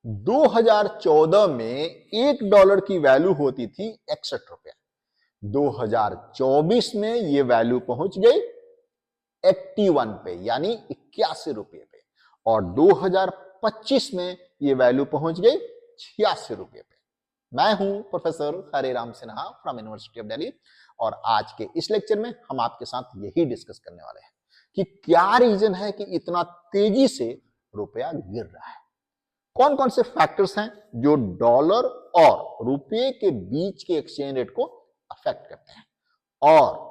2014 में $1 की वैल्यू होती थी 61 रुपया। 2024 में ये वैल्यू पहुंच गई 81 पे, यानी 81 रुपये पे। और 2025 में ये वैल्यू पहुंच गई 86 रुपये पे। मैं हूं professor Hare Ram Sinha from university of Delhi, और आज के इस लेक्चर में हम आपके साथ यही डिस्कस करने वाले हैं कि क्या रीजन है कि इतना तेजी से रुपया गिर रहा है। कौन कौन से फैक्टर्स हैं जो डॉलर और रुपये के बीच के एक्सचेंज रेट को अफेक्ट करते हैं, और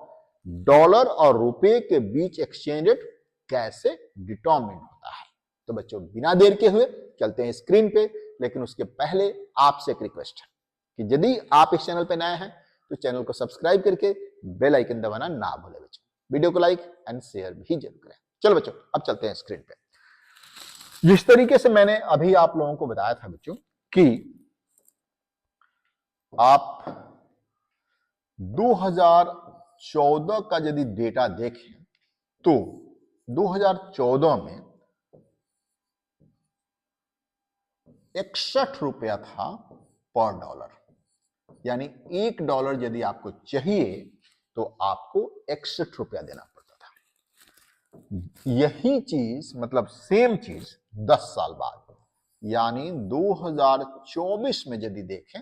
डॉलर और रुपये के बीच एक्सचेंज रेट कैसे डिटरमाइन होता है। तो बच्चों, बिना देर के हुए चलते हैं स्क्रीन पे। लेकिन उसके पहले आपसे एक रिक्वेस्ट है कि यदि आप इस चैनल पे नए हैं तो चैनल को सब्सक्राइब करके बेल आइकन दबाना ना भूलें बच्चों। वीडियो को लाइक एंड शेयर भी जरूर करें। चलो बच्चों, अब चलते हैं स्क्रीन पे। जिस तरीके से मैंने अभी आप लोगों को बताया था बच्चों कि आप 2014 का यदि डेटा देखें तो 2014 में 61 रुपया था पर डॉलर, यानी $1 यदि आपको चाहिए तो आपको 61 रुपया देना पड़ता था। यही चीज, मतलब सेम चीज 10 साल बाद यानी 2024 में यदि देखें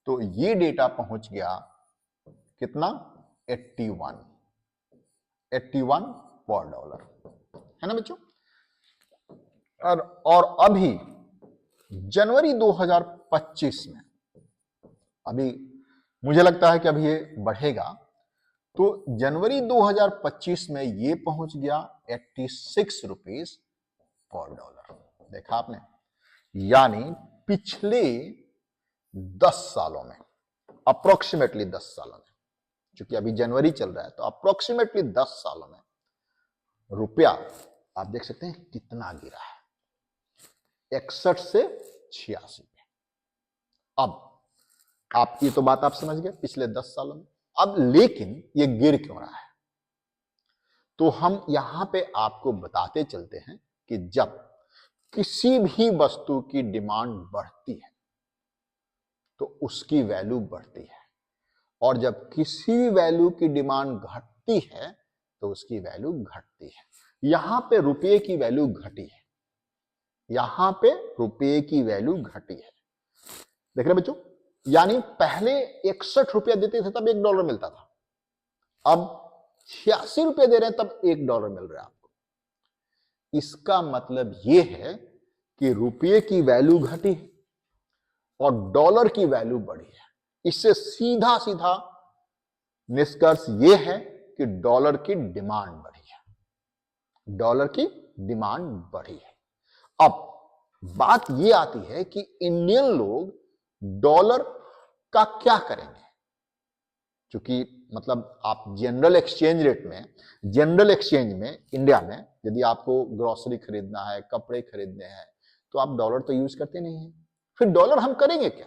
तो ये डेटा पहुंच गया कितना, 81 पर डॉलर, है ना बच्चों। और अभी जनवरी 2025 में, अभी मुझे लगता है कि अभी ये बढ़ेगा, तो जनवरी 2025 में ये पहुंच गया 86 रुपीज पर डॉलर। देखा आपने, यानी पिछले 10 सालों में, अप्रोक्सीमेटली 10 सालों में, क्योंकि अभी जनवरी चल रहा है, तो अप्रोक्सीमेटली 10 सालों में रुपया आप देख सकते हैं कितना गिरा है, 61 से 86 पे। अब आप ये तो बात आप समझ गए पिछले 10 सालों में। अब लेकिन ये गिर क्यों रहा है, तो हम यहां पे आपको बताते चलते हैं कि जब किसी भी वस्तु की डिमांड बढ़ती है तो उसकी वैल्यू बढ़ती है, और जब किसी वैल्यू की डिमांड घटती है तो उसकी वैल्यू घटती है। यहां पे रुपये की वैल्यू घटी है, यहां पे रुपये की वैल्यू घटी है। देख रहे बच्चों, यानी पहले 61 रुपया देते थे तब $1 मिलता था, अब 86 रुपये दे रहे हैं तब $1 मिल रहा है आपको। इसका मतलब यह है कि रुपये की वैल्यू घटी है और डॉलर की वैल्यू बढ़ी है। इससे सीधा सीधा निष्कर्ष यह है कि डॉलर की डिमांड बढ़ी है, डॉलर की डिमांड बढ़ी है। अब बात यह आती है कि इंडियन लोग डॉलर का क्या करेंगे, क्योंकि मतलब आप जनरल एक्सचेंज रेट में, जनरल एक्सचेंज में इंडिया में यदि आपको ग्रोसरी खरीदना है, कपड़े खरीदने हैं, तो आप डॉलर तो यूज करते नहीं है। फिर डॉलर हम करेंगे क्या?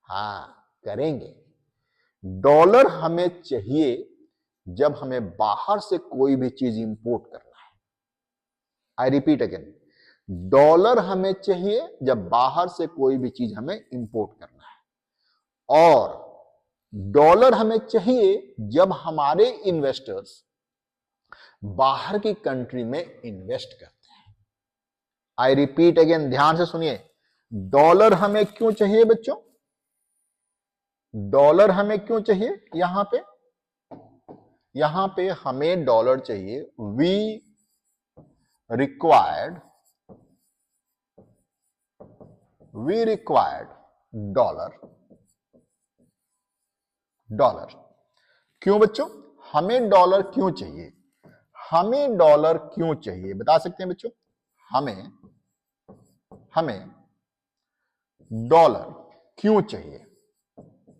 हाँ, करेंगे। डॉलर हमें चाहिए जब हमें बाहर से कोई भी चीज इंपोर्ट करना है। आई रिपीट अगेन, डॉलर हमें चाहिए जब बाहर से कोई भी चीज हमें इंपोर्ट करना है, और डॉलर हमें चाहिए जब हमारे इन्वेस्टर्स बाहर की कंट्री में इन्वेस्ट करते हैं। आई रिपीट अगेन, ध्यान से सुनिए, डॉलर हमें क्यों चाहिए बच्चों? डॉलर हमें क्यों चाहिए? यहां पे हमें डॉलर चाहिए। We required dollar. क्यों बच्चों, हमें डॉलर क्यों चाहिए? हमें डॉलर क्यों चाहिए बता सकते हैं बच्चों? हमें डॉलर क्यों चाहिए,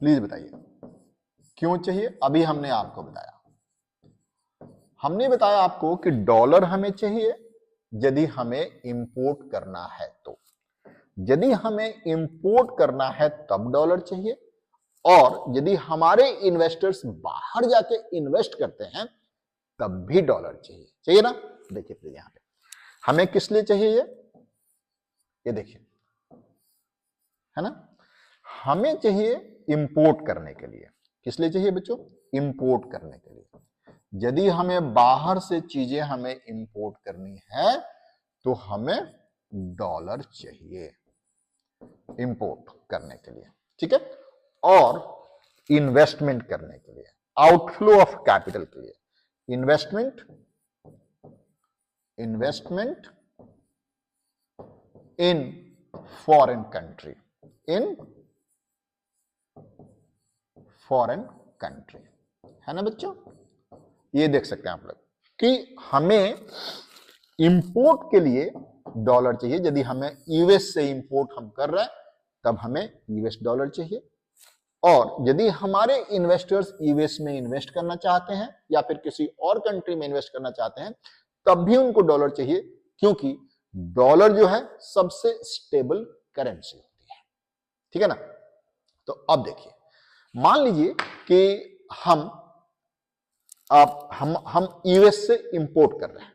प्लीज बताइए क्यों चाहिए। अभी हमने आपको बताया, हमने बताया आपको कि डॉलर हमें चाहिए यदि हमें इंपोर्ट करना है, तो यदि हमें इंपोर्ट करना है तब डॉलर चाहिए, और यदि हमारे इन्वेस्टर्स बाहर जाके इन्वेस्ट करते हैं तब भी डॉलर चाहिए ना। देखिए प्लीज, यहां पे हमें किस लिए चाहिए ये देखिए, है ना। हमें चाहिए इंपोर्ट करने के लिए, किस लिए चाहिए बच्चों? इंपोर्ट करने के लिए। यदि हमें बाहर से चीजें हमें इंपोर्ट करनी है तो हमें डॉलर चाहिए इंपोर्ट करने के लिए, ठीक है। और इन्वेस्टमेंट करने के लिए, आउटफ्लो ऑफ कैपिटल के लिए, investment in foreign country, in foreign country, है ना बच्चों। ये देख सकते हैं आप लोग कि हमें इंपोर्ट के लिए डॉलर चाहिए। यदि हमें यूएस से इंपोर्ट हम कर रहे हैं तब हमें यूएस डॉलर चाहिए। और यदि हमारे इन्वेस्टर्स यूएस में इन्वेस्ट करना चाहते हैं या फिर किसी और कंट्री में इन्वेस्ट करना चाहते हैं तब भी उनको डॉलर चाहिए, क्योंकि डॉलर जो है सबसे स्टेबल करेंसी होती है, ठीक है ना। तो अब देखिए, मान लीजिए कि हम यूएस से इंपोर्ट कर रहे हैं,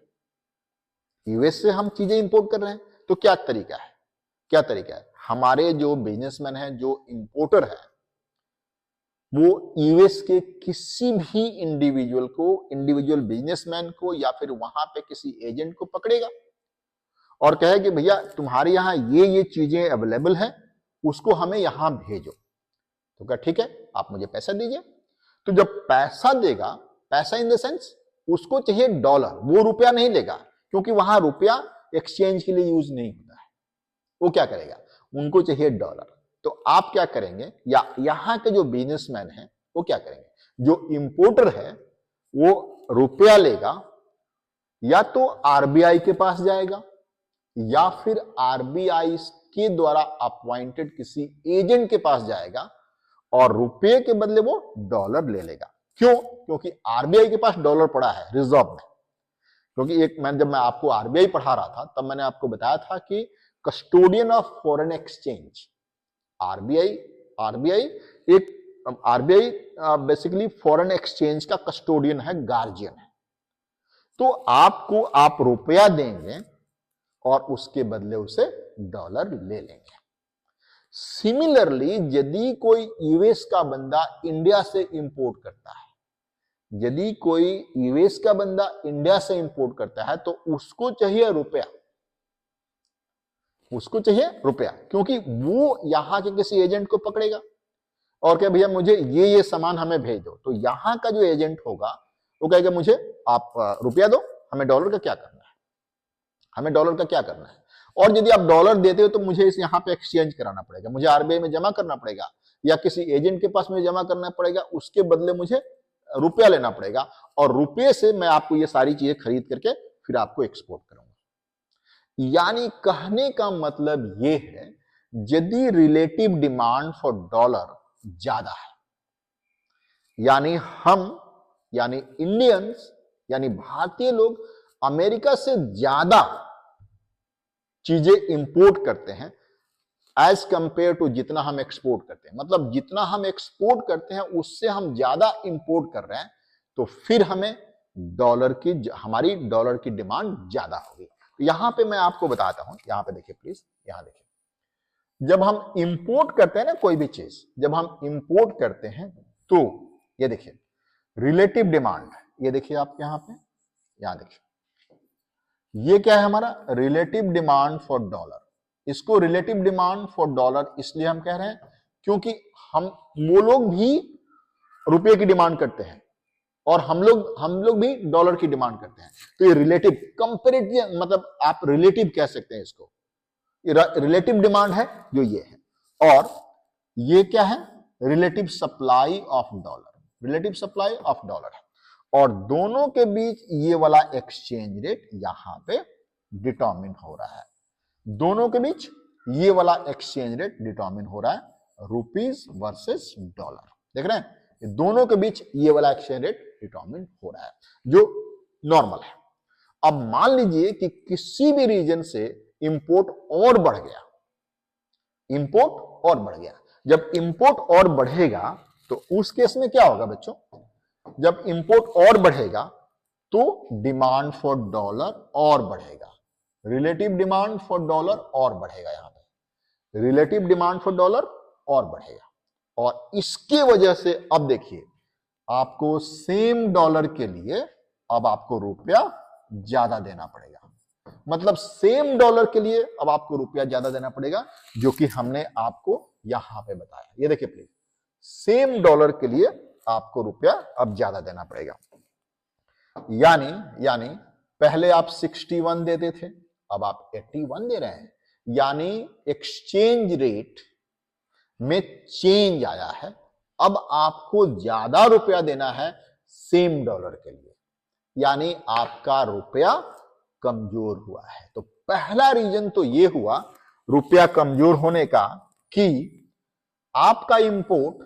यूएस से हम चीजें इंपोर्ट कर रहे हैं, तो क्या तरीका है? क्या तरीका है? हमारे जो बिजनेसमैन हैं, जो इंपोर्टर है, वो यूएस के किसी भी इंडिविजुअल बिजनेसमैन को या फिर वहां पे किसी एजेंट को पकड़ेगा और कहे कि भैया तुम्हारे यहां ये चीजें अवेलेबल है, उसको हमें यहां भेजो। तो क्या ठीक है, आप मुझे पैसा दीजिए। तो जब पैसा देगा, पैसा इन द सेंस उसको चाहिए डॉलर, वो रुपया नहीं लेगा, क्योंकि वहां रुपया एक्सचेंज के लिए यूज नहीं होता है। वो क्या करेगा? उनको चाहिए डॉलर। तो आप क्या करेंगे, या यहां के जो बिजनेसमैन हैं वो क्या करेंगे? जो इंपोर्टर है वो रुपया लेगा, या तो आरबीआई के पास जाएगा या फिर आरबीआई के द्वारा अपॉइंटेड किसी एजेंट के पास जाएगा और रुपये के बदले वो डॉलर ले लेगा। क्यों? क्योंकि आरबीआई के पास डॉलर पड़ा है रिजर्व में। क्योंकि जब मैं आपको आरबीआई पढ़ा रहा था तब मैंने आपको बताया था कि custodian of foreign exchange, RBI basically foreign exchange का कस्टोडियन है, गार्जियन है। तो आप रुपया देंगे और उसके बदले उसे डॉलर ले लेंगे। सिमिलरली यदि कोई यूएस का बंदा इंडिया से इंपोर्ट करता है, यदि कोई यूएस का बंदा इंडिया से इंपोर्ट करता है तो उसको चाहिए रुपया, उसको चाहिए रुपया, क्योंकि वो यहां के किसी एजेंट को पकड़ेगा और क्या भैया मुझे ये सामान हमें भेज दो। तो यहां का जो एजेंट होगा वो कहेगा मुझे आप रुपया दो, हमें डॉलर का क्या करना है, हमें डॉलर का क्या करना है। और यदि आप डॉलर देते हो तो मुझे इस यहां पे एक्सचेंज कराना पड़ेगा, मुझे आरबीआई में जमा करना पड़ेगा या किसी एजेंट के पास मुझे जमा करना पड़ेगा, उसके बदले मुझे रुपया लेना पड़ेगा और रुपये से मैं आपको ये सारी चीजें खरीद करके फिर आपको एक्सपोर्ट करूंगा। यानी कहने का मतलब ये है, यदि रिलेटिव डिमांड फॉर डॉलर ज्यादा है, यानी इंडियंस यानी भारतीय लोग अमेरिका से ज्यादा चीजें इंपोर्ट करते हैं एज कंपेयर टू जितना हम एक्सपोर्ट करते हैं, मतलब जितना हम एक्सपोर्ट करते हैं उससे हम ज्यादा इंपोर्ट कर रहे हैं, तो फिर हमें हमारी डॉलर की डिमांड ज्यादा होगी। यहां पे मैं आपको बताता हूं, यहां पे देखिए प्लीज, यहां देखिए, जब हम इंपोर्ट करते हैं ना कोई भी चीज, जब हम इंपोर्ट करते हैं तो ये देखिए रिलेटिव डिमांड, ये देखिए आप यहां पे, यहां देखिए ये क्या है हमारा रिलेटिव डिमांड फॉर डॉलर। इसको रिलेटिव डिमांड फॉर डॉलर इसलिए हम कह रहे हैं क्योंकि वो लोग भी रुपये की डिमांड करते हैं और हम लोग भी डॉलर की डिमांड करते हैं। तो ये रिलेटिव कंपैरेटिव, मतलब आप रिलेटिव कह सकते हैं इसको, रिलेटिव डिमांड है जो ये है। और ये क्या है? Relative supply of dollar, relative supply of dollar है। और दोनों के बीच ये वाला एक्सचेंज रेट यहां पे डिटरमिन हो रहा है, दोनों के बीच ये वाला एक्सचेंज रेट डिटरमिन हो रहा है, रुपीज वर्सेस डॉलर। देख रहे हैं, दोनों के बीच ये वाला एक्सचेंज रेट डिटरमिन हो रहा है जो नॉर्मल है। अब मान लीजिए कि किसी भी रीजन से इंपोर्ट और बढ़ गया, इंपोर्ट और बढ़ गया। जब इंपोर्ट और बढ़ेगा तो उस केस में क्या होगा बच्चों? जब इंपोर्ट और बढ़ेगा तो डिमांड फॉर डॉलर और बढ़ेगा, रिलेटिव डिमांड फॉर डॉलर और बढ़ेगा। यहां पे रिलेटिव डिमांड फॉर डॉलर और बढ़ेगा, और इसके वजह से अब देखिए आपको सेम डॉलर के लिए अब आपको रुपया ज्यादा देना पड़ेगा। मतलब सेम डॉलर के लिए अब आपको रुपया ज्यादा देना पड़ेगा, जो कि हमने आपको यहां पे बताया। ये देखिए प्लीज, सेम डॉलर के लिए आपको रुपया अब ज्यादा देना पड़ेगा। यानी पहले आप 61 देते थे, अब आप 81 दे रहे हैं। यानी एक्सचेंज रेट में चेंज आया है, अब आपको ज्यादा रुपया देना है सेम डॉलर के लिए, यानी आपका रुपया कमजोर हुआ है। तो पहला रीजन तो यह हुआ रुपया कमजोर होने का कि आपका इंपोर्ट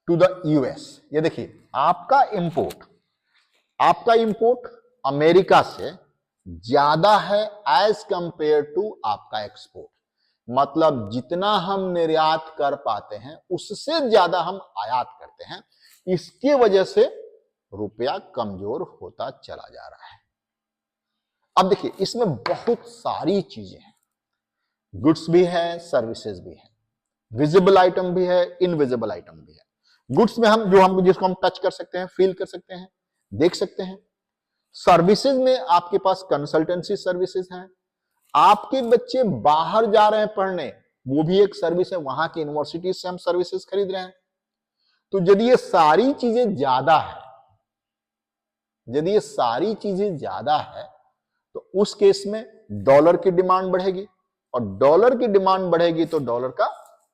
टू द यूएस, ये देखिए आपका इंपोर्ट अमेरिका से ज्यादा है एज कंपेयर टू आपका एक्सपोर्ट। मतलब जितना हम निर्यात कर पाते हैं उससे ज्यादा हम आयात करते हैं, इसकी वजह से रुपया कमजोर होता चला जा रहा है। अब देखिए इसमें बहुत सारी चीजें हैं, गुड्स भी है, सर्विसेज भी है, विजिबल आइटम भी है, इनविजिबल आइटम भी है। गुड्स में हम जिसको हम टच कर सकते हैं, फील कर सकते हैं, देख सकते हैं। सर्विसेज में आपके पास कंसल्टेंसी सर्विसेज हैं, आपके बच्चे बाहर जा रहे हैं पढ़ने, वो भी एक सर्विस है, वहां की यूनिवर्सिटी से हम सर्विसेज खरीद रहे हैं। तो यदि ये सारी चीजें ज्यादा है, तो उस केस में डॉलर की डिमांड बढ़ेगी, और डॉलर की डिमांड बढ़ेगी तो डॉलर का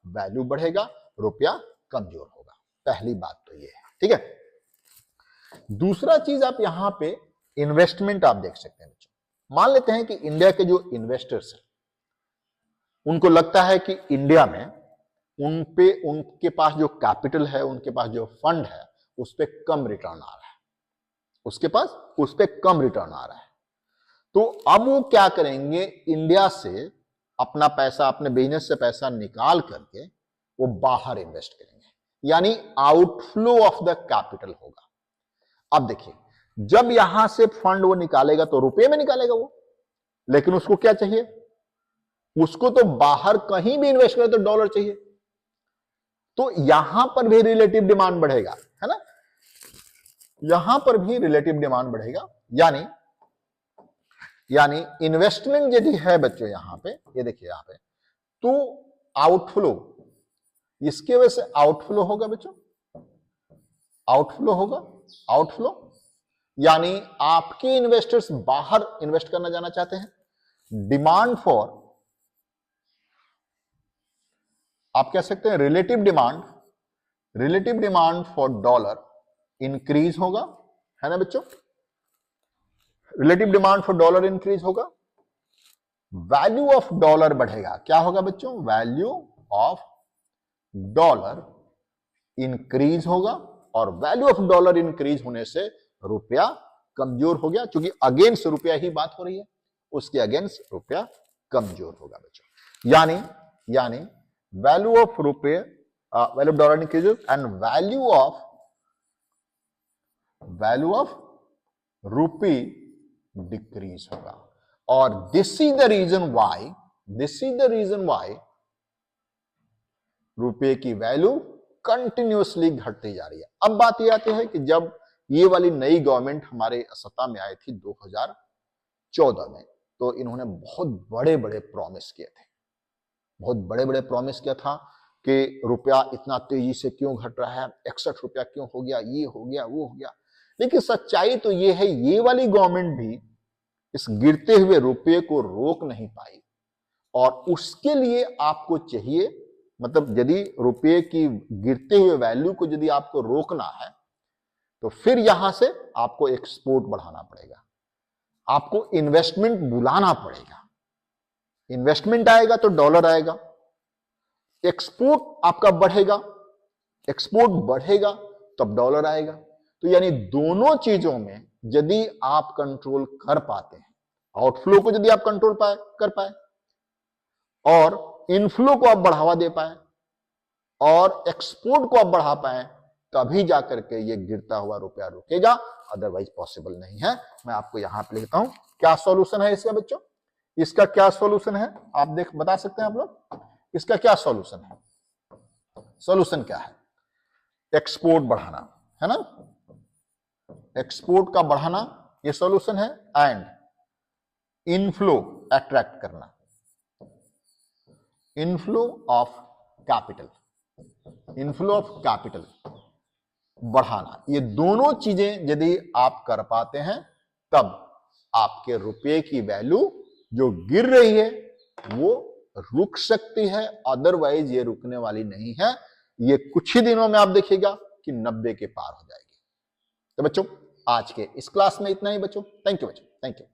वैल्यू बढ़ेगा, रुपया कमजोर होगा। पहली बात तो ये है, ठीक है। दूसरा चीज आप यहां पे इन्वेस्टमेंट आप देख सकते हैं बच्चों। मान लेते हैं कि इंडिया के जो इन्वेस्टर्स हैं उनको लगता है कि इंडिया में उनके पास जो कैपिटल है, उनके पास जो फंड है, उस पर कम रिटर्न आ रहा है, उस पर कम रिटर्न आ रहा है। तो अब वो क्या करेंगे, इंडिया से अपना पैसा, अपने बिजनेस से पैसा निकाल करके वो बाहर इन्वेस्ट करेंगे, यानी आउटफ्लो ऑफ द कैपिटल होगा। अब देखिए जब यहां से फंड वो निकालेगा तो रुपए में निकालेगा वो, लेकिन उसको क्या चाहिए, उसको तो बाहर कहीं भी इन्वेस्ट करे तो डॉलर चाहिए। तो यहां पर भी रिलेटिव डिमांड बढ़ेगा, है ना, यहां पर भी रिलेटिव डिमांड बढ़ेगा। यानी इन्वेस्टमेंट यदि है बच्चों यहां पे, ये देखिए यहां पे, तो आउटफ्लो, इसके वजह से आउटफ्लो होगा बच्चों, आउटफ्लो यानी आपके इन्वेस्टर्स बाहर इन्वेस्ट करना जाना चाहते हैं। डिमांड फॉर, आप कह सकते हैं relative demand for dollar increase होगा, है ना बच्चों, relative demand for dollar increase होगा, वैल्यू ऑफ डॉलर बढ़ेगा। क्या होगा बच्चों, वैल्यू ऑफ डॉलर इंक्रीज होगा, और वैल्यू ऑफ डॉलर इंक्रीज होने से रुपया कमजोर हो गया, क्योंकि अगेंस्ट रुपया ही बात हो रही है, उसके अगेंस्ट रुपया कमजोर होगा बच्चों। यानी वैल्यू ऑफ रुपये, value of dollar increases and value of rupee decrease होगा। और this is the reason why रुपये की वैल्यू कंटिन्यूअसली घटती जा रही है। अब बात यह आती है कि जब ये वाली नई गवर्नमेंट हमारे सत्ता में आई थी 2014 में, तो इन्होंने बहुत बड़े बड़े प्रॉमिस किए थे, किया था कि रुपया इतना तेजी से क्यों घट रहा है, 61 रुपया क्यों हो गया, ये हो गया, वो हो गया। लेकिन सच्चाई तो ये है, ये वाली गवर्नमेंट भी इस गिरते हुए रुपये को रोक नहीं पाई, और उसके लिए आपको चाहिए, मतलब यदि रुपये की गिरते हुए वैल्यू को यदि आपको रोकना है, तो फिर यहां से आपको एक्सपोर्ट बढ़ाना पड़ेगा, आपको इन्वेस्टमेंट बुलाना पड़ेगा। इन्वेस्टमेंट आएगा तो डॉलर आएगा, एक्सपोर्ट आपका बढ़ेगा, एक्सपोर्ट बढ़ेगा तब डॉलर आएगा। तो यानी दोनों चीजों में यदि आप कंट्रोल कर पाते हैं, आउटफ्लो को यदि आप कंट्रोल कर पाए, और इनफ्लो को आप बढ़ावा दे पाए, और एक्सपोर्ट को आप बढ़ा पाए, तभी जाकर के ये गिरता हुआ रुपया रुकेगा, अदरवाइज पॉसिबल नहीं है। मैं आपको यहां पे लिखता हूं क्या सॉल्यूशन है इसका बच्चों। इसका क्या सॉल्यूशन है, आप बता सकते हैं आप लोग, इसका क्या सॉल्यूशन है? सॉल्यूशन क्या है? एक्सपोर्ट बढ़ाना, है ना, एक्सपोर्ट का बढ़ाना ये सॉल्यूशन है, एंड इनफ्लो अट्रैक्ट करना, inflow of capital, inflow of capital बढ़ाना। ये दोनों चीजें यदि आप कर पाते हैं तब आपके रुपए की वैल्यू जो गिर रही है वो रुक सकती है, अदरवाइज ये रुकने वाली नहीं है। ये कुछ ही दिनों में आप देखिएगा कि 90 के पार हो जाएगी। तो बच्चों आज के इस क्लास में इतना ही बच्चों। थैंक यू बच्चों, थैंक यू।